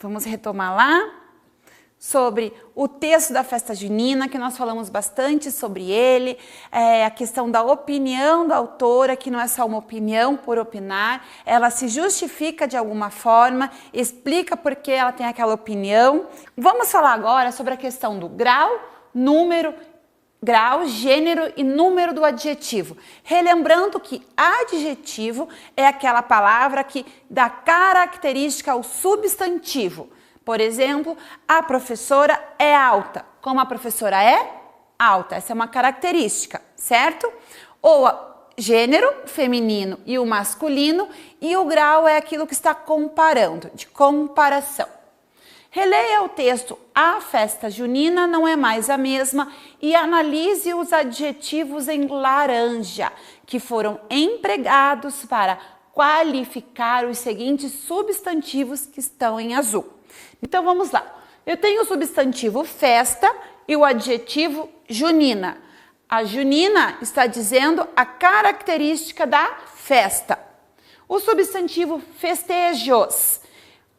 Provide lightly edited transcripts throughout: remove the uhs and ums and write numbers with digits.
Vamos retomar lá sobre o texto da festa junina, que nós falamos bastante sobre ele, a questão da opinião da autora, que não é só uma opinião por opinar, ela se justifica de alguma forma, explica por que ela tem aquela opinião. Vamos falar agora sobre a questão do grau, número, grau, gênero e número do adjetivo. Relembrando que adjetivo é aquela palavra que dá característica ao substantivo. Por exemplo, a professora é alta. Como a professora é alta, essa é uma característica, certo? Ou gênero, feminino e o masculino, e o grau é aquilo que está comparando, de comparação. Releia o texto A festa junina não é mais a mesma e analise os adjetivos em laranja que foram empregados para qualificar os seguintes substantivos que estão em azul. Então vamos lá. Eu tenho o substantivo festa e o adjetivo junina. A junina está dizendo a característica da festa. O substantivo festejos.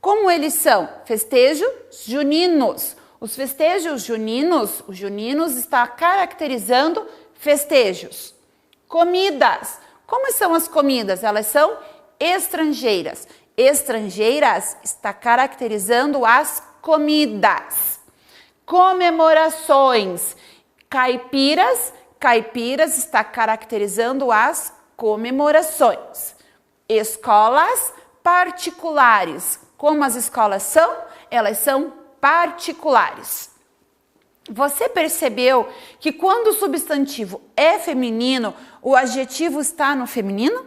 Como eles são? Festejos juninos. Os festejos juninos, os juninos está caracterizando festejos. Comidas. Como são as comidas? Elas são estrangeiras. Estrangeiras está caracterizando as comidas. Comemorações. Caipiras. Caipiras está caracterizando as comemorações. Escolas particulares. Como as escolas são? Elas são particulares. Você percebeu que quando o substantivo é feminino, o adjetivo está no feminino?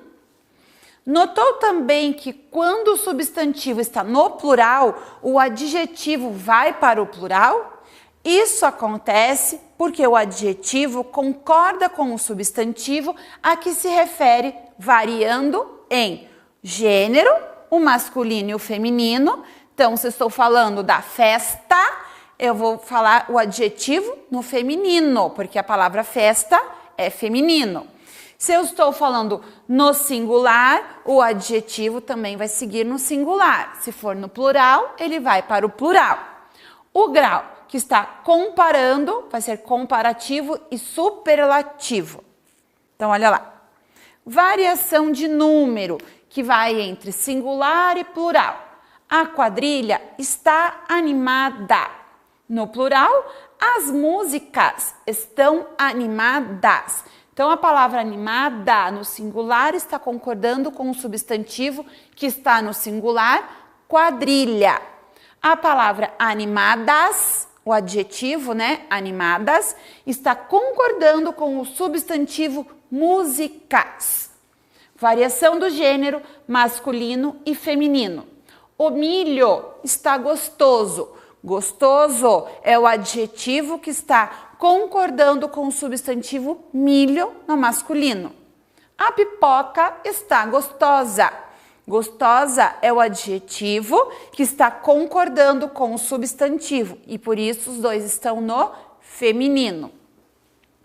Notou também que quando o substantivo está no plural, o adjetivo vai para o plural? Isso acontece porque o adjetivo concorda com o substantivo a que se refere, variando em gênero, o masculino e o feminino. Então, se eu estou falando da festa, eu vou falar o adjetivo no feminino, porque a palavra festa é feminino. Se eu estou falando no singular, o adjetivo também vai seguir no singular. Se for no plural, ele vai para o plural. O grau que está comparando vai ser comparativo e superlativo. Então, olha lá. Variação de número, que vai entre singular e plural. A quadrilha está animada. No plural, as músicas estão animadas. Então, a palavra animada no singular está concordando com o substantivo que está no singular, quadrilha. A palavra animadas, o adjetivo, né, animadas, está concordando com o substantivo músicas. Variação do gênero masculino e feminino. O milho está gostoso. Gostoso é o adjetivo que está concordando com o substantivo milho no masculino. A pipoca está gostosa. Gostosa é o adjetivo que está concordando com o substantivo e por isso os dois estão no feminino.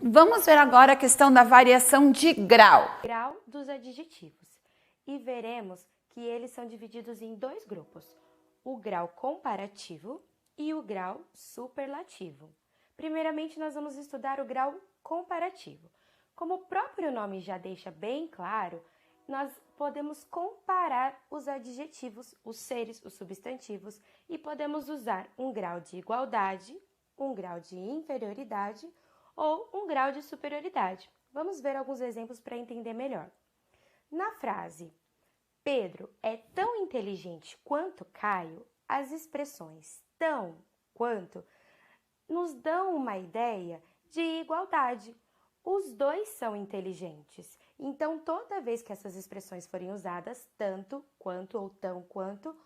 Vamos ver agora a questão da variação de grau. Grau dos adjetivos. E veremos que eles são divididos em dois grupos: o grau comparativo e o grau superlativo. Primeiramente, nós vamos estudar o grau comparativo. Como o próprio nome já deixa bem claro, nós podemos comparar os adjetivos, os seres, os substantivos, e podemos usar um grau de igualdade, um grau de inferioridade ou um grau de superioridade. Vamos ver alguns exemplos para entender melhor. Na frase Pedro é tão inteligente quanto Caio, as expressões tão, quanto, nos dão uma ideia de igualdade. Os dois são inteligentes. Então, toda vez que essas expressões forem usadas, tanto, quanto ou tão quanto,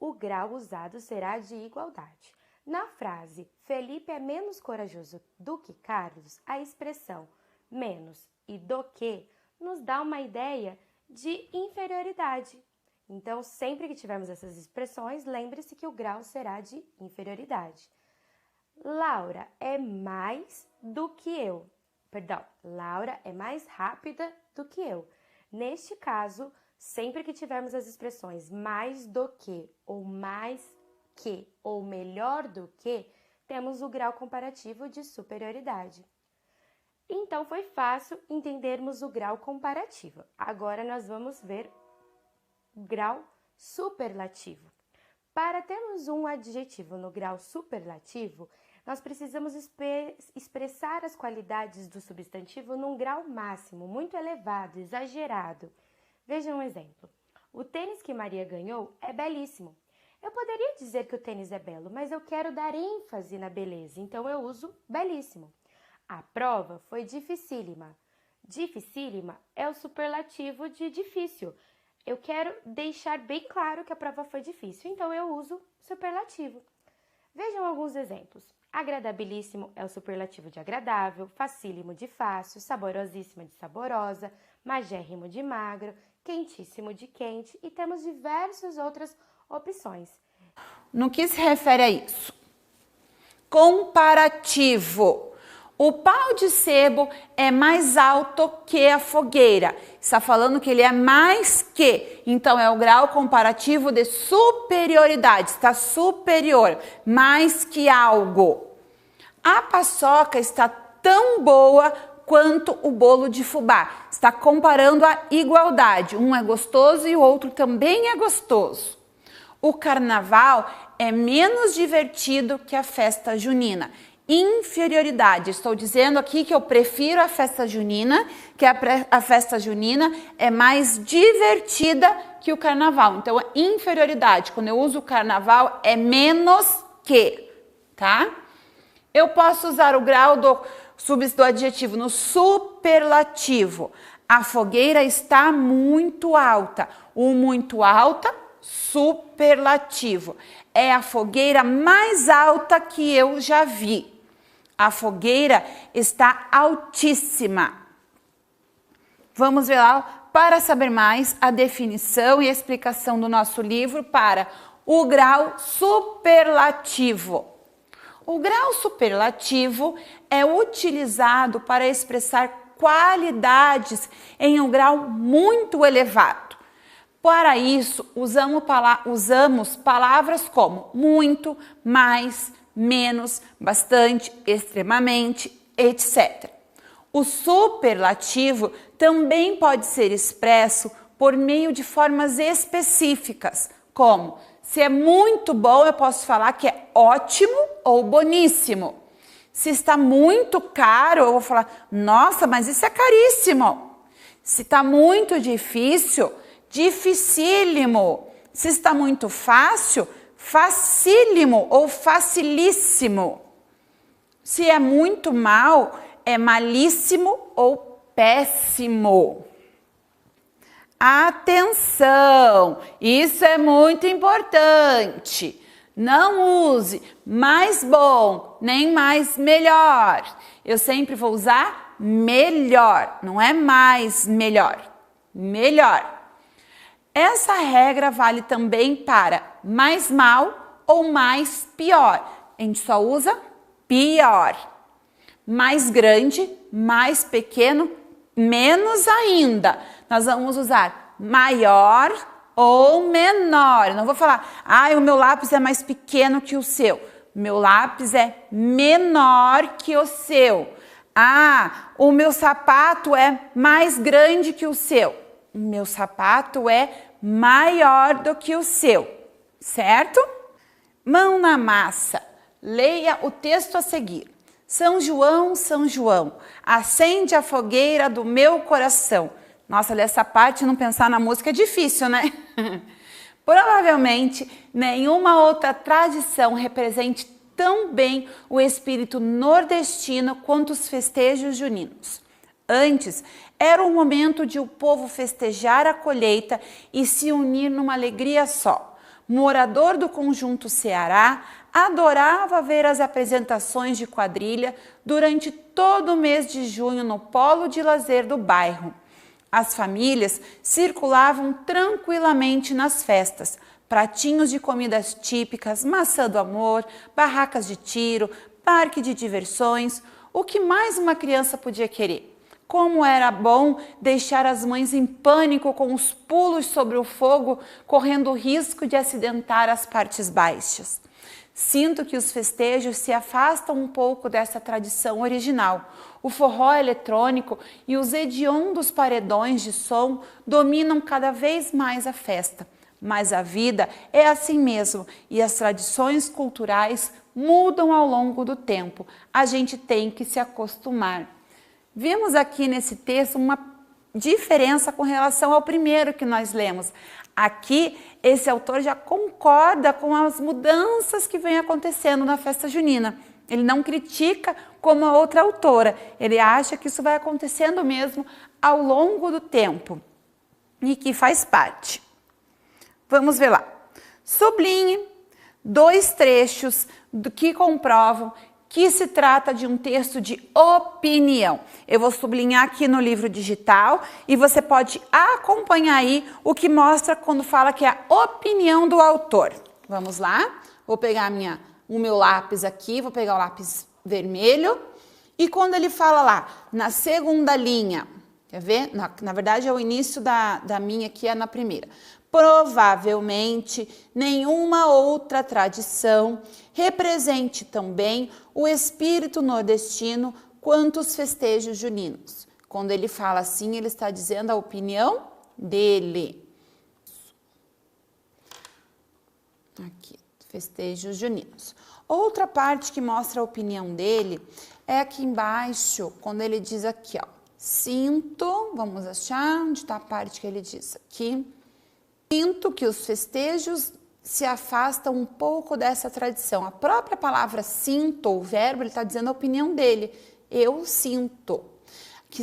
o grau usado será de igualdade. Na frase Felipe é menos corajoso do que Carlos, a expressão menos e do que nos dá uma ideia de inferioridade. Então, sempre que tivermos essas expressões, lembre-se que o grau será de inferioridade. Laura é mais do que eu. Laura é mais rápida do que eu. Neste caso, Sempre que tivermos as expressões mais do que, ou melhor do que, temos o grau comparativo de superioridade. Então, foi fácil entendermos o grau comparativo. Agora, nós vamos ver o grau superlativo. Para termos um adjetivo no grau superlativo, nós precisamos expressar as qualidades do substantivo num grau máximo, muito elevado, exagerado. Veja um exemplo. O tênis que Maria ganhou é belíssimo. Eu poderia dizer que o tênis é belo, mas eu quero dar ênfase na beleza, então eu uso belíssimo. A prova foi dificílima. Dificílima é o superlativo de difícil. Eu quero deixar bem claro que a prova foi difícil, então eu uso superlativo. Vejam alguns exemplos. Agradabilíssimo é o superlativo de agradável, facílimo de fácil, saborosíssima de saborosa, magérrimo de magro, quentíssimo de quente e temos diversas outras opções. No que se refere a isso? Comparativo. O pau de sebo é mais alto que a fogueira. Está falando que ele é mais que. Então, é o grau comparativo de superioridade. Está superior, mais que algo. A paçoca está tão boa quanto o bolo de fubá. Está comparando a igualdade. Um é gostoso e o outro também é gostoso. O carnaval é menos divertido que a festa junina. Inferioridade. Estou dizendo aqui que eu prefiro a festa junina, que a festa junina é mais divertida que o carnaval. Então, a inferioridade, quando eu uso o carnaval, é menos que, tá? Eu posso usar o grau do adjetivo no superlativo. A fogueira está muito alta. O muito alta, superlativo. É a fogueira mais alta que eu já vi. A fogueira está altíssima. Vamos ver lá, para saber mais, a definição e a explicação do nosso livro para o grau superlativo. O grau superlativo é utilizado para expressar qualidades em um grau muito elevado. Para isso, usamos palavras como muito, mais, menos, bastante, extremamente, etc. O superlativo também pode ser expresso por meio de formas específicas, como se é muito bom, eu posso falar que é ótimo ou boníssimo. Se está muito caro, eu vou falar, nossa, mas isso é caríssimo. Se está muito difícil, dificílimo. Se está muito fácil, facílimo ou facilíssimo. Se é muito mal, é malíssimo ou péssimo. Atenção, isso é muito importante. Não use mais bom, nem mais melhor. Eu sempre vou usar melhor, não é mais melhor. Melhor. Essa regra vale também para mais mal ou mais pior. A gente só usa pior. Mais grande, mais pequeno, menos ainda. Nós vamos usar maior ou menor. Eu não vou falar, o meu lápis é mais pequeno que o seu. Meu lápis é menor que o seu. O meu sapato é mais grande que o seu. O meu sapato é maior do que o seu, certo? Mão na massa. Leia o texto a seguir. São João, São João, acende a fogueira do meu coração. Nossa, ler essa parte e não pensar na música é difícil, né? Provavelmente, nenhuma outra tradição represente tão bem o espírito nordestino quanto os festejos juninos. Antes, era um momento de o povo festejar a colheita e se unir numa alegria só. Morador do Conjunto Ceará, adorava ver as apresentações de quadrilha durante todo o mês de junho no polo de lazer do bairro. As famílias circulavam tranquilamente nas festas, pratinhos de comidas típicas, maçã do amor, barracas de tiro, parque de diversões, o que mais uma criança podia querer? Como era bom deixar as mães em pânico com os pulos sobre o fogo, correndo o risco de acidentar as partes baixas. Sinto que os festejos se afastam um pouco dessa tradição original. O forró eletrônico e os hediondos paredões de som dominam cada vez mais a festa. Mas a vida é assim mesmo e as tradições culturais mudam ao longo do tempo. A gente tem que se acostumar. Vimos aqui nesse texto uma diferença com relação ao primeiro que nós lemos. Aqui, esse autor já concorda com as mudanças que vêm acontecendo na festa junina. Ele não critica como a outra autora. Ele acha que isso vai acontecendo mesmo ao longo do tempo e que faz parte. Vamos ver lá. Sublinhe 2 trechos que comprovam que se trata de um texto de opinião. Eu vou sublinhar aqui no livro digital e você pode acompanhar aí o que mostra quando fala que é a opinião do autor. Vamos lá? Vou pegar o meu lápis aqui, vou pegar o lápis vermelho e quando ele fala lá, na segunda linha, quer ver? Na verdade é o início da minha aqui, é na primeira. Provavelmente nenhuma outra tradição represente tão bem o espírito nordestino quanto os festejos juninos. Quando ele fala assim, ele está dizendo a opinião dele. Aqui, festejos juninos. Outra parte que mostra a opinião dele é aqui embaixo, quando ele diz aqui, ó, sinto, vamos achar onde está a parte que ele diz aqui. Sinto que os festejos se afastam um pouco dessa tradição. A própria palavra sinto, o verbo, ele está dizendo a opinião dele. Eu sinto que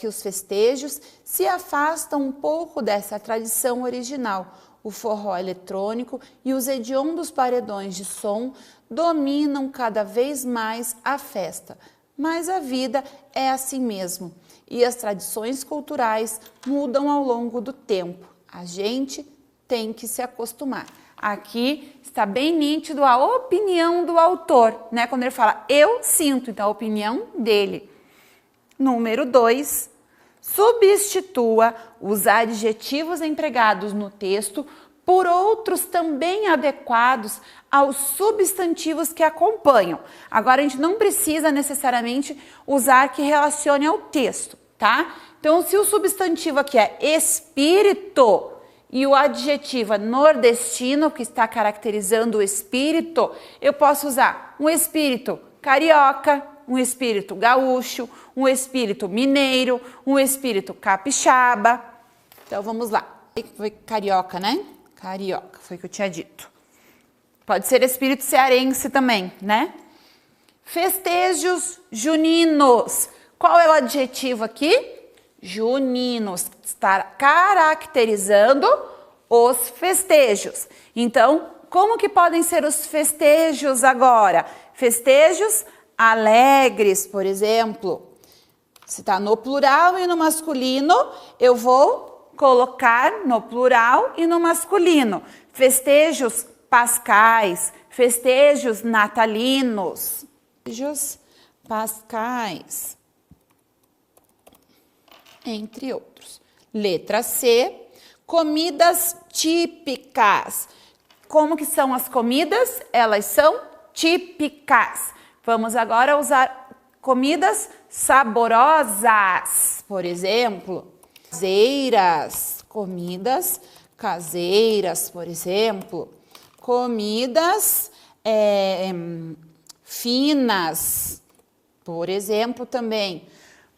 os festejos se afastam um pouco dessa tradição original. O forró eletrônico e os hediondos paredões de som dominam cada vez mais a festa. Mas a vida é assim mesmo. E as tradições culturais mudam ao longo do tempo. A gente tem que se acostumar. Aqui está bem nítido a opinião do autor, né? Quando ele fala, eu sinto, então a opinião dele. Número 2, substitua os adjetivos empregados no texto por outros também adequados aos substantivos que acompanham. Agora, a gente não precisa necessariamente usar que relacione ao texto, tá? Então, se o substantivo aqui é espírito e o adjetivo é nordestino, que está caracterizando o espírito, eu posso usar um espírito carioca, um espírito gaúcho, um espírito mineiro, um espírito capixaba. Então, vamos lá. Foi carioca, né? Carioca, foi o que eu tinha dito. Pode ser espírito cearense também, né? Festejos juninos. Qual é o adjetivo aqui? Juninos, está caracterizando os festejos. Então, como que podem ser os festejos agora? Festejos alegres, por exemplo. Se está no plural e no masculino, eu vou colocar no plural e no masculino. Festejos pascais, festejos natalinos, festejos pascais, entre outros. Letra C, comidas típicas. Como que são as comidas? Elas são típicas. Vamos agora usar comidas saborosas, por exemplo, caseiras, comidas caseiras, por exemplo, comidas finas, por exemplo, também.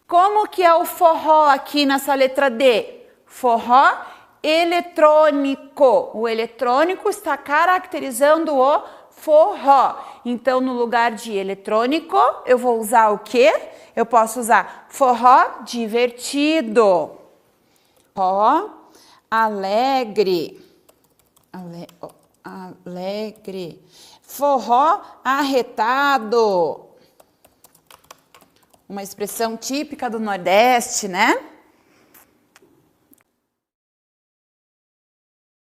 Como que é o forró aqui nessa letra D? Forró eletrônico. O eletrônico está caracterizando o forró. Então, no lugar de eletrônico, eu vou usar o quê? Eu posso usar forró divertido. Forró alegre. Alegre. Forró arretado. Uma expressão típica do Nordeste, né?